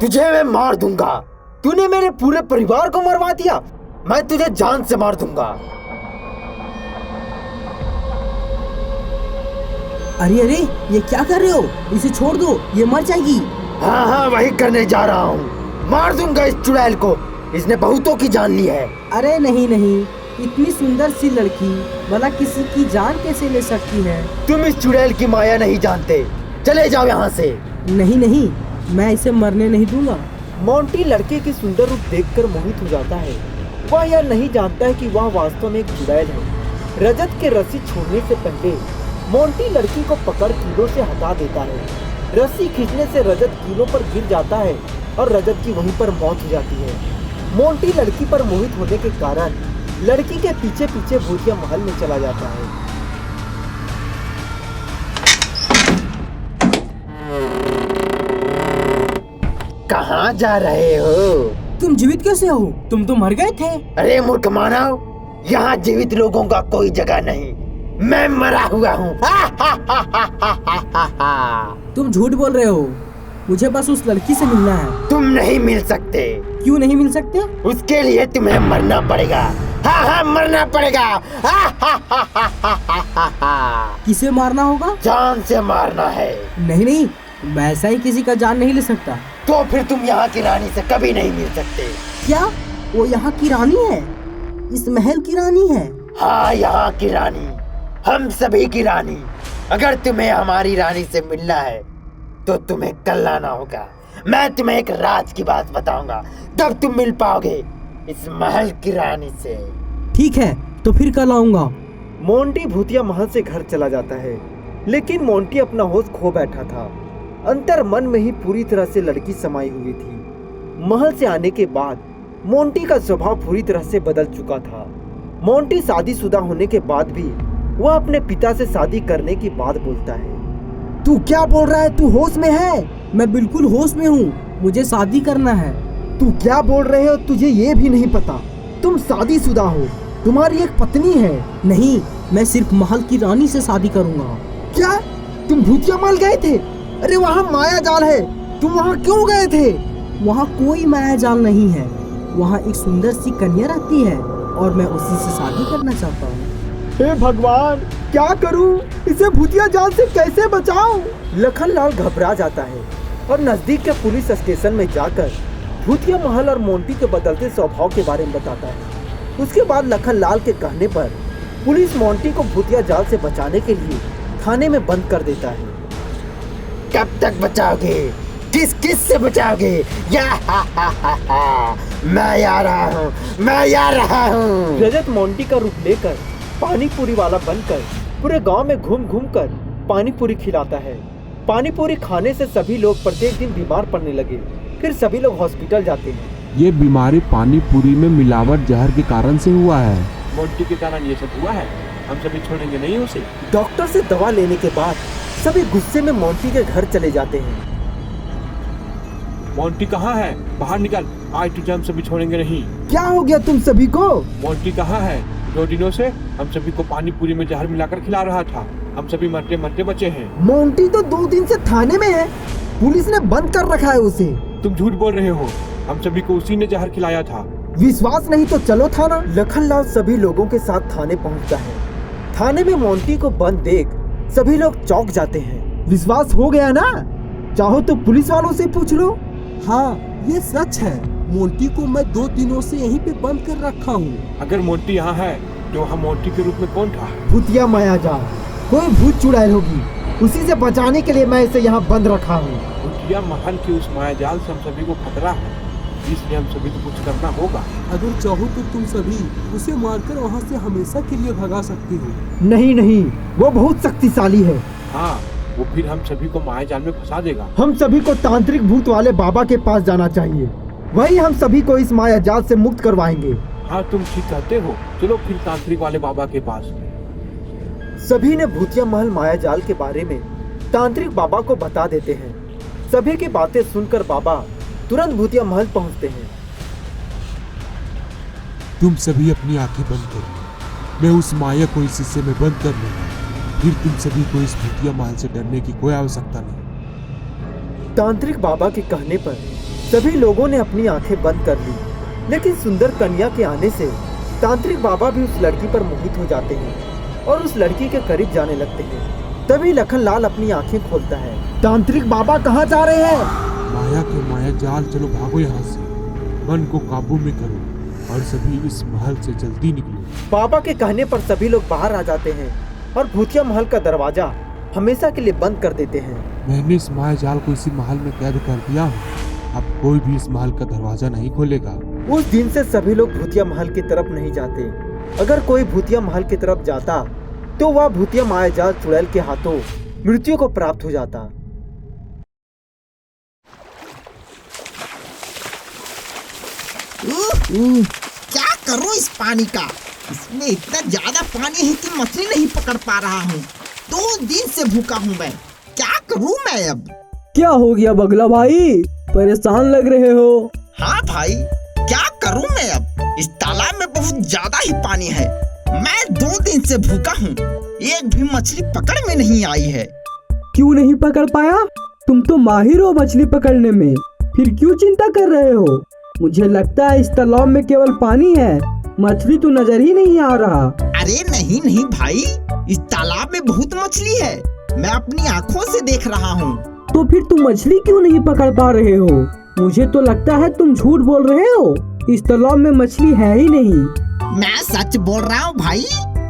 तुझे मैं मार दूंगा। तूने मेरे पूरे परिवार को मरवा दिया, मैं तुझे जान से मार दूंगा। अरे अरे, ये क्या कर रहे हो? इसे छोड़ दो, ये मर जाएगी। हाँ हाँ, वही करने जा रहा हूँ। मार दूंगा इस चुड़ैल को, इसने बहुतों की जान ली है। अरे नहीं नहीं, इतनी सुंदर सी लड़की भला किसी की जान कैसे ले सकती है? तुम इस चुड़ैल की माया नहीं जानते, चले जाओ यहाँ से। नहीं नहीं, मैं इसे मरने नहीं दूंगा। मोंटी लड़के की सुंदर रूप देखकर मोहित हो जाता है। वह यह नहीं जानता है कि वह वास्तव में एक चुड़ैल है। रजत के रस्सी छोड़ने से पहले मोंटी लड़की को पकड़ कीलों से हटा देता है। रस्सी खींचने से रजत कीलों पर गिर जाता है और रजत की वहीं पर मौत हो जाती है। मोंटी लड़की पर मोहित होने के कारण लड़की के पीछे पीछे भूतिया महल में चला जाता है। कहाँ जा रहे हो? तुम जीवित कैसे हो? तुम तो मर गए थे। अरे मूर्ख मानव, यहाँ जीवित लोगों का कोई जगह नहीं, मैं मरा हुआ हूँ। तुम झूठ बोल रहे हो, मुझे बस उस लड़की से मिलना है। तुम नहीं मिल सकते। क्यों नहीं मिल सकते? उसके लिए तुम्हें मरना पड़ेगा। हाँ हाँ, मरना पड़ेगा। किसे मारना होगा? जान से मारना है। नहीं नहीं, मैं ऐसा ही किसी का जान नहीं ले सकता। तो फिर तुम यहाँ की रानी से कभी नहीं मिल सकते। क्या वो यहाँ की रानी है? इस महल की रानी है? हाँ, यहाँ की रानी, हम सभी की रानी। अगर तुम्हें हमारी रानी से मिलना है तो तुम्हें कल आना होगा। मैं तुम्हें एक राज की बात बताऊंगा, तब तुम मिल पाओगे इस महल की रानी से। ठीक है, तो फिर कल आऊंगा। मोंटी भूतिया महल से घर चला जाता है, लेकिन मोंटी अपना होश खो बैठा था। अंतर मन में ही पूरी तरह से लड़की समाई हुई थी। महल से आने के बाद मोंटी का स्वभाव पूरी तरह से बदल चुका था। मोंटी शादीशुदा होने के बाद भी वह अपने पिता से शादी करने की बात बोलता है। तू क्या बोल रहा है? तू होश में है? मैं बिल्कुल होश में हूँ, मुझे शादी करना है। तू क्या बोल रहे हो? तुझे ये भी नहीं पता तुम शादीशुदा हो, तुम्हारी एक पत्नी है। नहीं, मैं सिर्फ महल की रानी से शादी करूँगा। क्या तुम भूतिया महल गए थे? अरे वहाँ माया जाल है, तुम वहाँ क्यों गए थे? वहाँ कोई माया जाल नहीं है, वहाँ एक सुंदर सी कन्या रहती है और मैं उसी से शादी करना चाहता हूँ। हे भगवान, क्या करूं? इसे भूतिया जाल से कैसे बचाऊं? लखनलाल घबरा जाता है और नजदीक के पुलिस स्टेशन में जाकर भूतिया महल और मोंटी के बदलते स्वभाव के बारे में बताता है। उसके बाद लखनलाल के कहने पर पुलिस मोंटी को भूतिया जाल से बचाने के लिए थाने में बंद कर देता है। कब तक बचाओगे? किस किस से बचाओगे? मैं आ रहा हूँ, मैं आ रहा हूँ। रजत मोंटी का रूप लेकर पानी पूरी वाला बनकर पूरे गांव में घूम घूम कर पानी पूरी खिलाता है। पानी पूरी खाने से सभी लोग प्रत्येक दिन बीमार पड़ने लगे। फिर सभी लोग हॉस्पिटल जाते हैं। ये बीमारी पानी पूरी में मिलावट जहर के कारण से हुआ है। मोंटी के कारण ये सब हुआ है, हम सभी छोड़ेंगे नहीं उसे। डॉक्टर से दवा लेने के बाद सभी गुस्से में मोंटी के घर चले जाते हैं। मोंटी कहाँ है? बाहर निकल, आज तुझे हम सभी छोड़ेंगे नहीं। क्या हो गया तुम सभी को? मोंटी कहाँ है? 2 दिनों से हम सभी को पानी पूरी में जहर मिलाकर खिला रहा था, हम सभी मरते मरते बचे हैं। मोंटी तो 2 दिन से थाने में है, पुलिस ने बंद कर रखा है उसे। तुम झूठ बोल रहे हो, हम सभी को उसी ने जहर खिलाया था। विश्वास नहीं तो चलो थाना। लखनलाल सभी लोगों के साथ थाने पहुंचता है। थाने में मोंटी को बंद देख सभी लोग चौंक जाते हैं। विश्वास हो गया ना? चाहो तो पुलिस वालों से पूछ लो। हाँ, ये सच है, मोंटी को मैं 2 दिनों से यहीं पे बंद कर रखा हूँ। अगर मोंटी यहाँ है तो वहाँ मोंटी के रूप में कौन था? भूतिया माया जाल, कोई भूत चुड़ैल होगी, उसी से बचाने के लिए मैं इसे यहाँ बंद रखा हूँ। भूतिया महल के उस माया जाल से हम सभी को खतरा है, इसलिए हम सभी को कुछ करना होगा। अगर चाहो तो तुम सभी उसे मारकर वहाँ से हमेशा के लिए भगा सकती हो। नहीं नहीं, वो बहुत शक्तिशाली है। हाँ, वो फिर हम सभी को माया जाल में फंसा देगा। हम सभी को तांत्रिक भूत वाले बाबा के पास जाना चाहिए, वही हम सभी को इस माया जाल से मुक्त करवाएंगे। हाँ, तुम ठीक कहते हो, चलो फिर तांत्रिक वाले बाबा के पास। सभी ने भूतिया महल माया जाल के बारे में तांत्रिक बाबा को बता देते हैं। सभी की बातें सुनकर बाबा तुरंत भूतिया महल पहुंचते हैं। तुम सभी अपनी आंखें बंद करो, मैं उस माया को इस हिस्से में बंद कर लूंगा, फिर तुम सभी को इस भूतिया महल से डरने की कोई आवश्यकता नहीं। तांत्रिक बाबा के कहने पर सभी लोगों ने अपनी आंखें बंद कर ली, लेकिन सुंदर कन्या के आने से तांत्रिक बाबा भी उस लड़की पर मोहित हो जाते हैं और उस लड़की के करीब जाने लगते हैं। तभी लखनलाल अपनी आंखें खोलता है। तांत्रिक बाबा कहाँ जा रहे हैं? माया के माया जाल, चलो भागो यहाँ से, मन को काबू में करो और सभी इस महल से जल्दी निकलो। बाबा के कहने पर सभी लोग बाहर आ जाते हैं और भूतिया महल का दरवाजा हमेशा के लिए बंद कर देते हैं। मैंने इस माया जाल को इसी महल में कैद कर दिया हूँ, अब कोई भी इस महल का दरवाजा नहीं खोलेगा। उस दिन से सभी लोग भूतिया महल की तरफ नहीं जाते। अगर कोई भूतिया महल की तरफ जाता तो वह भूतिया मायाजाल चुड़ैल के हाथों मृत्यु को प्राप्त हो जाता। क्या करूं इस पानी का? इसमें इतना ज्यादा पानी है कि मछली नहीं पकड़ पा रहा हूँ। 2 दिन से भूखा हूँ मैं, क्या करूं मैं अब? क्या हो गया बगला भाई, परेशान लग रहे हो? हाँ भाई, क्या करूं मैं अब? इस तालाब में बहुत ज्यादा ही पानी है। मैं 2 दिन से भूखा हूँ, एक भी मछली पकड़ में नहीं आई है। क्यों नहीं पकड़ पाया? तुम तो माहिर हो मछली पकड़ने में, फिर क्यों चिंता कर रहे हो? मुझे लगता है इस तालाब में केवल पानी है, मछली तो नजर ही नहीं आ रहा। अरे नहीं नहीं भाई, इस तालाब में बहुत मछली है, मैं अपनी आँखों से देख रहा हूँ। तो फिर तुम मछली क्यों नहीं पकड़ पा रहे हो? मुझे तो लगता है तुम झूठ बोल रहे हो, इस तालाब में मछली है ही नहीं। मैं सच बोल रहा हूँ भाई,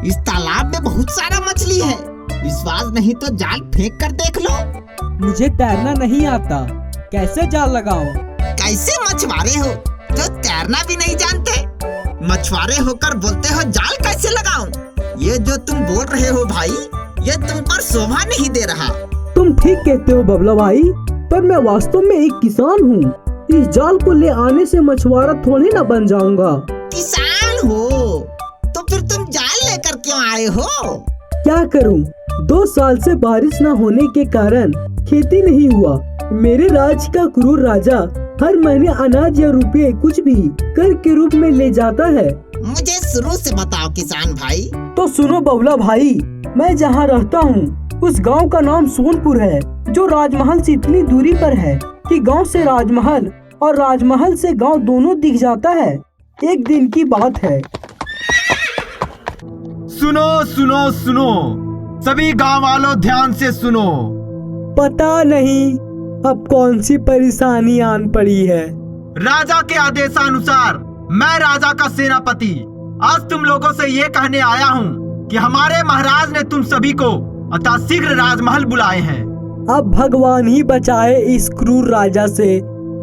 इस तालाब में बहुत सारा मछली है। विश्वास नहीं तो जाल फेंक कर देख लो। मुझे तैरना नहीं आता, कैसे जाल लगाऊं? कैसे मछुआरे हो जो तैरना भी नहीं जानते? मछुआरे होकर बोलते हो जाल कैसे लगाऊं? ये जो तुम बोल रहे हो भाई, ये तुम पर शोभा नहीं दे रहा। तुम ठीक कहते हो बबला भाई, पर मैं वास्तव में एक किसान हूँ। इस जाल को ले आने से मछुआरा थोड़ी ना बन जाऊंगा। किसान हो तो फिर तुम जाल लेकर क्यों आए हो? क्या करूं? 2 साल से बारिश न होने के कारण खेती नहीं हुआ। मेरे राज्य का क्रूर राजा हर महीने अनाज या रुपये कुछ भी कर के रूप में ले जाता है। मुझे शुरू से बताओ किसान भाई। तो सुनो बबला भाई, मैं जहाँ रहता हूँ उस गांव का नाम सोनपुर है, जो राजमहल से इतनी दूरी पर है कि गांव से राजमहल और राजमहल से गांव दोनों दिख जाता है। एक दिन की बात है। सुनो सुनो सुनो, सभी गांव वालों ध्यान से सुनो। पता नहीं अब कौन सी परेशानी आन पड़ी है। राजा के आदेशानुसार मैं राजा का सेनापति आज तुम लोगों से ये कहने आया हूँ कि हमारे महाराज ने तुम सभी को अतःशीघ्र राजमहल बुलाए हैं। अब भगवान ही बचाए इस क्रूर राजा से।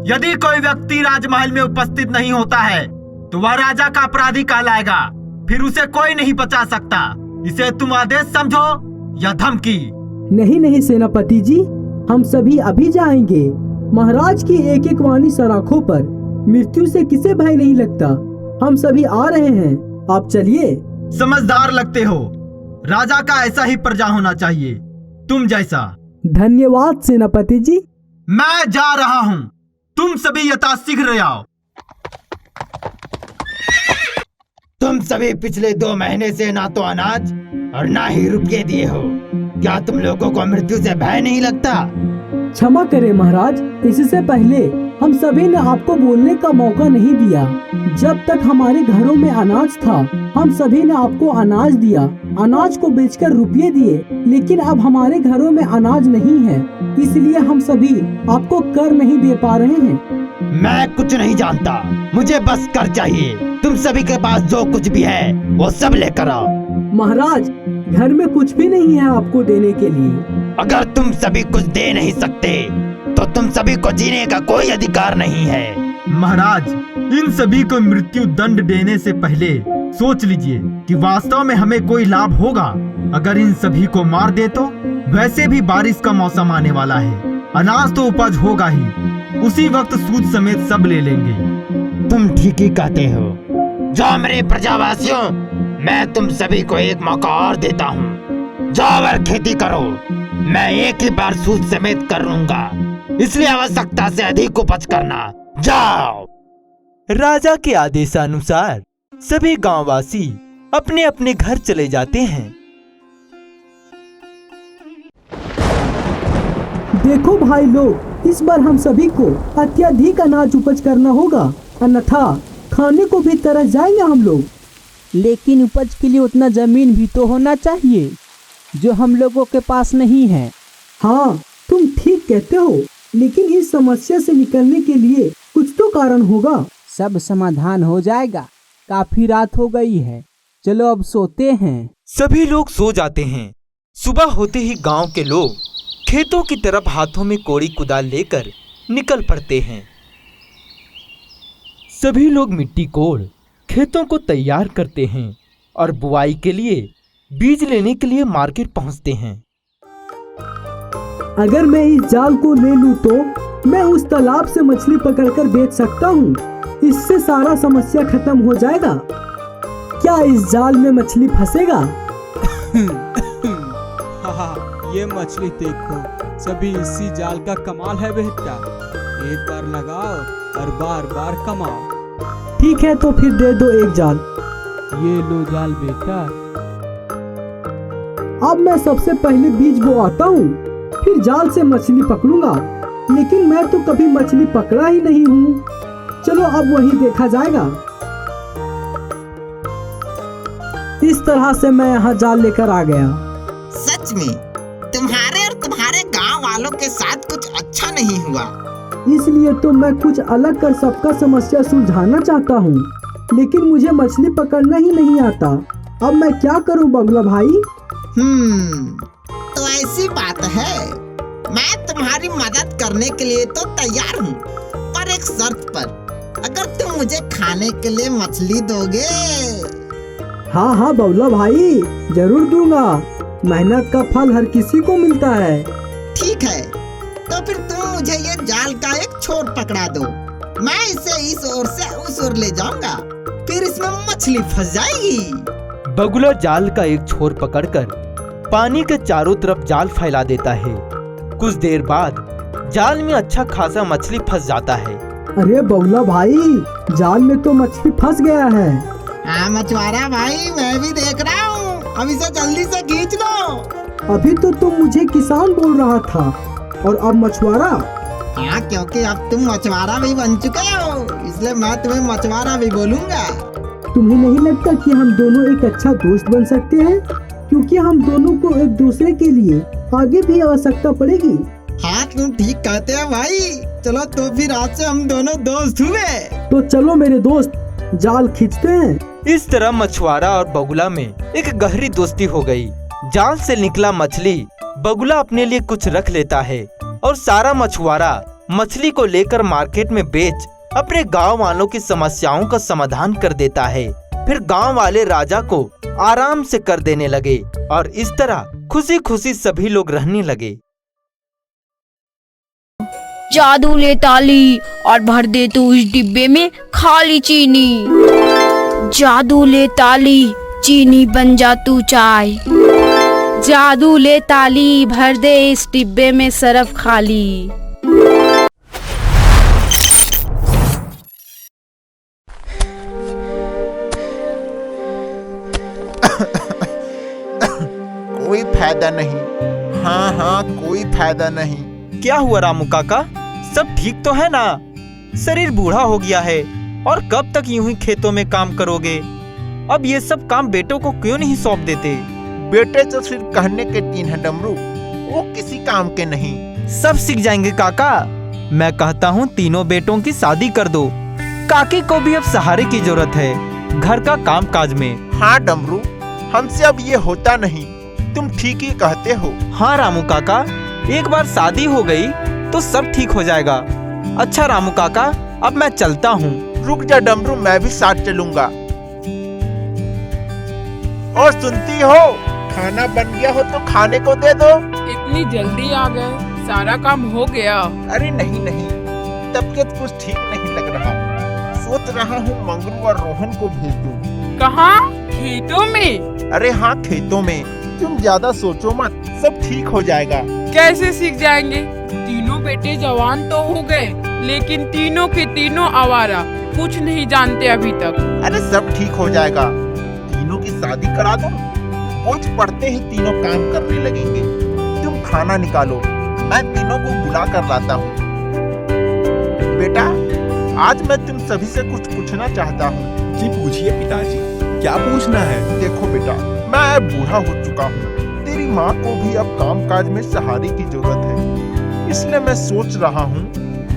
यदि कोई व्यक्ति राजमहल में उपस्थित नहीं होता है तो वह राजा का अपराधी कहलाएगा, फिर उसे कोई नहीं बचा सकता। इसे तुम आदेश समझो या धमकी? नहीं नहीं सेनापति जी, हम सभी अभी जाएंगे। महाराज की एक एक वाणी सराखों पर, मृत्यु से किसे भय नहीं लगता। हम सभी आ रहे हैं, आप चलिए। समझदार लगते हो, राजा का ऐसा ही प्रजा होना चाहिए, तुम जैसा। धन्यवाद सेनापति जी। मैं जा रहा हूँ, तुम सभी यथाशीघ्र आओ। तुम सभी पिछले 2 महीने से ना तो अनाज और ना ही रुपये दिए हो। क्या तुम लोगों को मृत्यु से भय नहीं लगता? क्षमा करें महाराज, इससे पहले हम सभी ने आपको बोलने का मौका नहीं दिया। जब तक हमारे घरों में अनाज था, हम सभी ने आपको अनाज दिया, अनाज को बेचकर रुपये दिए। लेकिन अब हमारे घरों में अनाज नहीं है, इसलिए हम सभी आपको कर नहीं दे पा रहे हैं। मैं कुछ नहीं जानता, मुझे बस कर चाहिए। तुम सभी के पास जो कुछ भी है वो सब लेकर आओ। महाराज, घर में कुछ भी नहीं है आपको देने के लिए। अगर तुम सभी कुछ दे नहीं सकते तो तुम सभी को जीने का कोई अधिकार नहीं है। महाराज, इन सभी को मृत्यु दंड देने से पहले सोच लीजिए कि वास्तव में हमें कोई लाभ होगा। अगर इन सभी को मार दे तो वैसे भी बारिश का मौसम आने वाला है, अनाज तो उपज होगा ही, उसी वक्त सूद समेत सब ले लेंगे। तुम ठीक ही कहते हो। जाओ मेरे प्रजावासियों, मैं तुम सभी को एक मौका और देता हूँ। जाओ और खेती करो, मैं एक ही बार सूद समेत कर लूंगा, इसलिए आवश्यकता से अधिक उपज करना। जाओ। राजा के आदेशानुसार सभी गांववासी अपने अपने घर चले जाते हैं। देखो भाई लोग, इस बार हम सभी को अत्यधिक अनाज उपज करना होगा, अन्यथा खाने को भी तरस जाएंगे हम लोग। लेकिन उपज के लिए उतना जमीन भी तो होना चाहिए जो हम लोगों के पास नहीं है। हाँ, तुम ठीक कहते हो, लेकिन इस समस्या से निकलने के लिए कुछ तो कारण होगा। सब समाधान हो जाएगा। काफी रात हो गई है, चलो अब सोते हैं। सभी लोग सो जाते हैं। सुबह होते ही गांव के लोग खेतों की तरफ हाथों में कोड़ी कुदाल लेकर निकल पड़ते हैं। सभी लोग मिट्टी कोड़ खेतों को तैयार करते हैं और बुआई के लिए बीज लेने के लिए मार्केट पहुंचते हैं। अगर मैं इस जाल को ले लूं तो मैं उस तालाब से मछली पकड़कर बेच सकता हूं। इससे सारा समस्या खत्म हो जाएगा। क्या इस जाल में मछली फंसेगा? ये मछली देखो, सभी इसी जाल का कमाल है बेटा। एक बार लगाओ और बार बार कमाओ। ठीक है, तो फिर दे दो एक जाल। ये लो जाल बेटा। अब मैं सबसे पहले बीज बोआता हूँ, फिर जाल से मछली पकड़ूंगा। लेकिन मैं तो कभी मछली पकड़ा ही नहीं हूँ। चलो अब वही देखा जाएगा। इस तरह से मैं यहाँ जाल लेकर आ गया। सच में तुम्हारे और तुम्हारे गांव वालों के साथ कुछ अच्छा नहीं हुआ। इसलिए तो मैं कुछ अलग कर सबका समस्या सुलझाना चाहता हूँ, लेकिन मुझे मछली पकड़ना ही नहीं आता। अब मैं क्या करूँ बगुला भाई? तो ऐसी बात है। मैं तुम्हारी मदद करने के लिए तो तैयार हूँ, पर एक शर्त पर। अगर तुम मुझे खाने के लिए मछली दोगे। हाँ हाँ बगुला भाई, जरूर दूंगा। मेहनत का फल हर किसी को मिलता है। ठीक है, तो फिर तुम मुझे ये जाल का एक छोर पकड़ा दो। मैं इसे इस ओर से उस ओर ले जाऊंगा, फिर इसमें मछली फंस जाएगी। बगुला जाल का एक छोर पकड़कर पानी के चारों तरफ जाल फैला देता है। कुछ देर बाद जाल में अच्छा खासा मछली फंस जाता है। अरे बगुला भाई, जाल में तो मछली फंस गया है। हाँ मछुआरा भाई, मैं भी देख रहा हूँ। अब इसे जल्दी से खींच लो। अभी तो तुम मुझे किसान बोल रहा था और अब मछुआरा। हाँ, क्योंकि अब तुम मछुआरा भी बन चुके हो, इसलिए मैं तुम्हें मछुआरा भी बोलूँगा। तुम्हें नहीं लगता कि हम दोनों एक अच्छा दोस्त बन सकते हैं? क्योंकि हम दोनों को एक दूसरे के लिए आगे भी आवश्यकता पड़ेगी। हाँ, तुम ठीक कहते हो भाई। चलो तो फिर आज से हम दोनों दोस्त हुए। तो चलो मेरे दोस्त, जाल खींचते हैं। इस तरह मछुआरा और बगुला में एक गहरी दोस्ती हो गई। जाल से निकला मछली बगुला अपने लिए कुछ रख लेता है और सारा मछुआरा मछली को लेकर मार्केट में बेच अपने गांव वालों की समस्याओं का समाधान कर देता है। फिर गांव वाले राजा को आराम से कर देने लगे और इस तरह खुशी खुशी सभी लोग रहने लगे। जादू ले ताली और भर दे तू उस डिब्बे में खाली चीनी। जादू ले ताली, चीनी बन जा तू चाय। जादू ले ताली, भर दे इस डिब्बे में सरफ खाली। कोई फायदा नहीं। हाँ, कोई फायदा नहीं। क्या हुआ रामू काका, सब ठीक तो है ना? शरीर बूढ़ा हो गया है और कब तक यूं ही खेतों में काम करोगे? अब ये सब काम बेटों को क्यों नहीं सौंप देते? बेटे तो सिर्फ कहने के 3 हैं डमरू, वो किसी काम के नहीं। सब सीख जाएंगे काका। मैं कहता हूँ तीनों बेटों की शादी कर दो। काकी को भी अब सहारे की जरूरत है घर का काम काज में। हाँ डमरू, हमसे अब ये होता नहीं। तुम ठीक ही कहते हो। हाँ रामू काका, एक बार शादी हो गई तो सब ठीक हो जाएगा। अच्छा रामू काका, अब मैं चलता हूँ। रुक जा डमरू, मैं भी साथ चलूंगा। और सुनती हो, खाना बन गया हो तो खाने को दे दो। इतनी जल्दी आ गए, सारा काम हो गया। अरे नहीं, तबीयत कुछ ठीक नहीं लग रहा। सोच रहा हूँ मंगरू और रोहन को भेज दूँ। कहाँ? खेतों में? अरे हाँ, खेतों में। तुम ज्यादा सोचो मत, सब ठीक हो जाएगा। कैसे सीख जाएंगे? तीनों बेटे जवान तो हो गए, लेकिन तीनों के तीनों आवारा, कुछ नहीं जानते अभी तक। अरे सब ठीक हो जाएगा। तीनों की शादी करा दो, कुछ पढ़ते ही तीनों काम करने लगेंगे। तुम खाना निकालो, मैं तीनों को बुला कर लाता हूँ। बेटा, आज मैं तुम सभी से कुछ पूछना चाहता हूँ। जी पूछिए पिताजी, क्या पूछना है? देखो बेटा, मैं अब बूढ़ा हो चुका हूँ। तेरी माँ को भी अब कामकाज में सहारे की जरूरत है, इसलिए मैं सोच रहा हूँ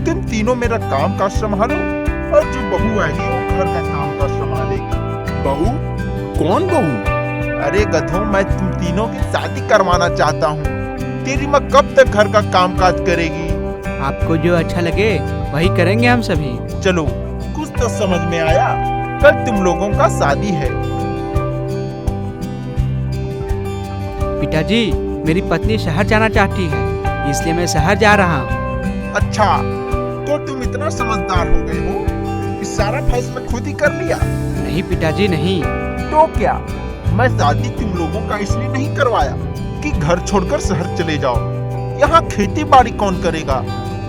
तुम तीनों मेरा काम काज संभालो और जो बहू आएगी वो घर का काम काज संभालेगी। बहू? कौन बहू? अरे गधों, मैं तुम तीनों की शादी करवाना चाहता हूँ। तेरी माँ कब तक घर का काम काज करेगी? आपको जो अच्छा लगे वही करेंगे हम सभी। चलो, कुछ तो समझ में आया। कल तुम लोगों का शादी है। पिताजी, मेरी पत्नी शहर जाना चाहती है, इसलिए मैं शहर जा रहा हूँ। अच्छा, तो तुम इतना समझदार हो गए हो कि सारा फैसला खुद ही कर लिया? नहीं पिताजी नहीं। तो क्या, मैं शादी तुम लोगों का इसलिए नहीं करवाया कि घर छोड़कर शहर चले जाओ। यहाँ खेती बाड़ी कौन करेगा,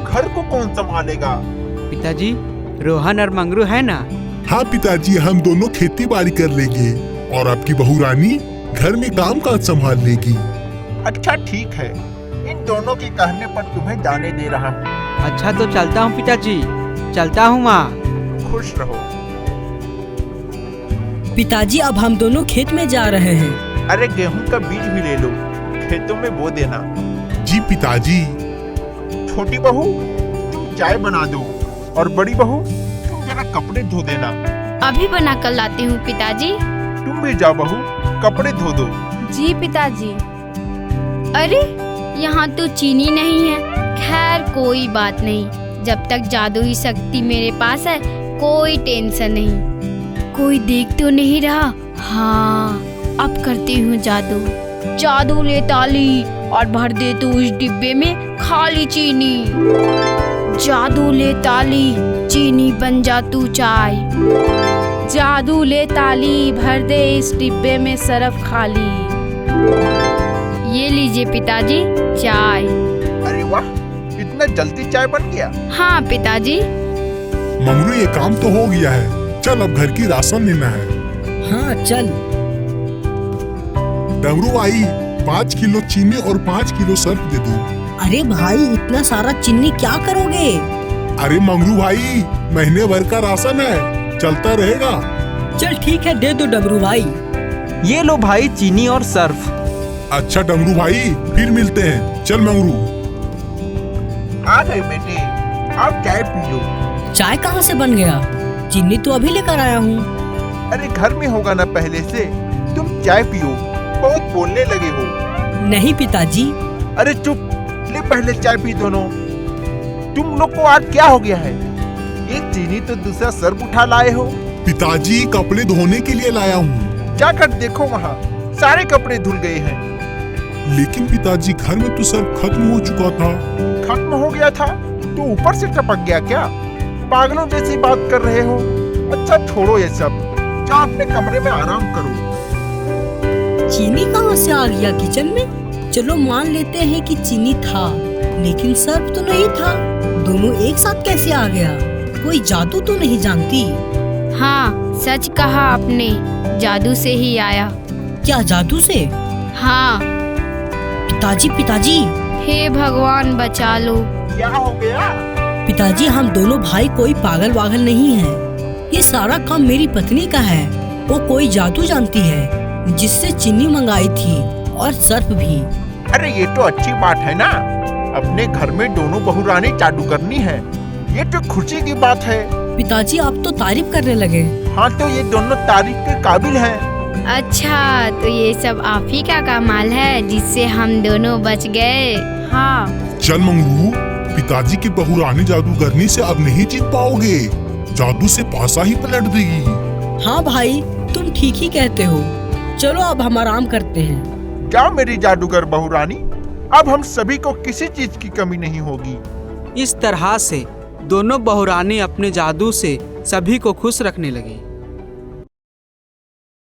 घर को कौन संभालेगा? पिताजी, रोहन और मंगरू है ना? हाँ पिताजी, हम दोनों खेती बाड़ी कर लेंगे और आपकी बहू रानी घर में काम काज संभाल लेगी। अच्छा ठीक है, इन दोनों के कहने पर तुम्हें जाने दे रहा हूँ। अच्छा तो चलता हूँ पिताजी, चलता हूँ माँ। खुश रहो। पिताजी, अब हम दोनों खेत में जा रहे हैं। अरे गेहूं का बीज भी ले लो, खेतों में बो देना। जी पिताजी। छोटी बहू, तुम चाय बना दो और बड़ी बहू तुम जरा कपड़े धो देना। अभी बना कर लाती हूँ पिताजी। तुम भी जाओ बहू, कपड़े धो दो। जी पिताजी। अरे यहाँ तो चीनी नहीं है। खैर कोई बात नहीं, जब तक जादुई शक्ति मेरे पास है कोई टेंशन नहीं। कोई देख तो नहीं रहा। हाँ, अब करती हूँ जादू। जादू ले ताली और भर दे तू उस डिब्बे में खाली चीनी। जादू ले ताली, चीनी बन जा तू चाय। जादू ले ताली, भर दे इस डिब्बे में सरफ खाली। ये लीजिए पिताजी चाय। अरे वाह, इतना जल्दी चाय बन गया? हाँ पिताजी। मंगरू, ये काम तो हो गया है, चल अब घर की राशन लेना है। हाँ चल। डमरू भाई, 5 किलो चीनी और 5 किलो सर्फ दे दो। अरे भाई, इतना सारा चीनी क्या करोगे? अरे मंगरू भाई, महीने भर का राशन है, चलता रहेगा। चल ठीक है, दे दो डमरू भाई। ये लो भाई चीनी और सर्फ। अच्छा डमरू भाई, फिर मिलते हैं। चल मंगरू। आ गए बेटे, अब चाय पी लो। चाय कहाँ से बन गया? चीनी तो अभी लेकर आया हूँ। अरे घर में होगा ना पहले से। तुम चाय पियो, बहुत बोलने लगे हो। नहीं पिताजी। अरे चुप, ले पहले चाय पी दोनों। तुम लोग को आज क्या हो गया है? एक चीनी तो दूसरा सर्फ उठा लाए हो। पिताजी, कपड़े धोने के लिए लाया हूँ। जाकर देखो, वहाँ सारे कपड़े धुल गए हैं। लेकिन पिताजी, घर में तो सर्फ खत्म हो चुका था। खत्म हो गया था तो ऊपर से टपक गया क्या? पागलों जैसी बात कर रहे हो। अच्छा छोड़ो ये सब, जाओ अपने कमरे में आराम करो। चीनी कहाँ से आ गया किचन में? चलो मान लेते हैं कि चीनी था, लेकिन सर्फ तो नहीं था। दोनों एक साथ कैसे आ गया? कोई जादू तो नहीं जानती? हाँ, सच कहा आपने, जादू से ही आया। क्या जादू से? हाँ। पिताजी पिताजी। हे भगवान बचा लो। क्या हो गया? पिताजी, हम दोनों भाई कोई पागल वागल नहीं है। ये सारा काम मेरी पत्नी का है। वो कोई जादू जानती है, जिससे चीनी मंगाई थी और सर्फ भी। अरे ये तो अच्छी बात है ना, अपने घर में दोनों बहुरानी जादू करनी है। ये तो खुशी की बात है। पिताजी, आप तो तारीफ करने लगे। हाँ, तो ये दोनों तारीफ के काबिल हैं। अच्छा, तो ये सब आप ही का कमाल है जिससे हम दोनों बच गए। हाँ। चल मंगरू, पिताजी की बहुरानी जादूगरनी से अब नहीं जीत पाओगे। जादू से पासा ही पलट देगी। हाँ भाई, तुम ठीक ही कहते हो। चलो अब हम आराम करते हैं। जाओ मेरी जादूगर बहुरानी, अब हम सभी को किसी चीज की कमी नहीं होगी। इस तरह से दोनों बहुरानी अपने जादू से सभी को खुश रखने लगी।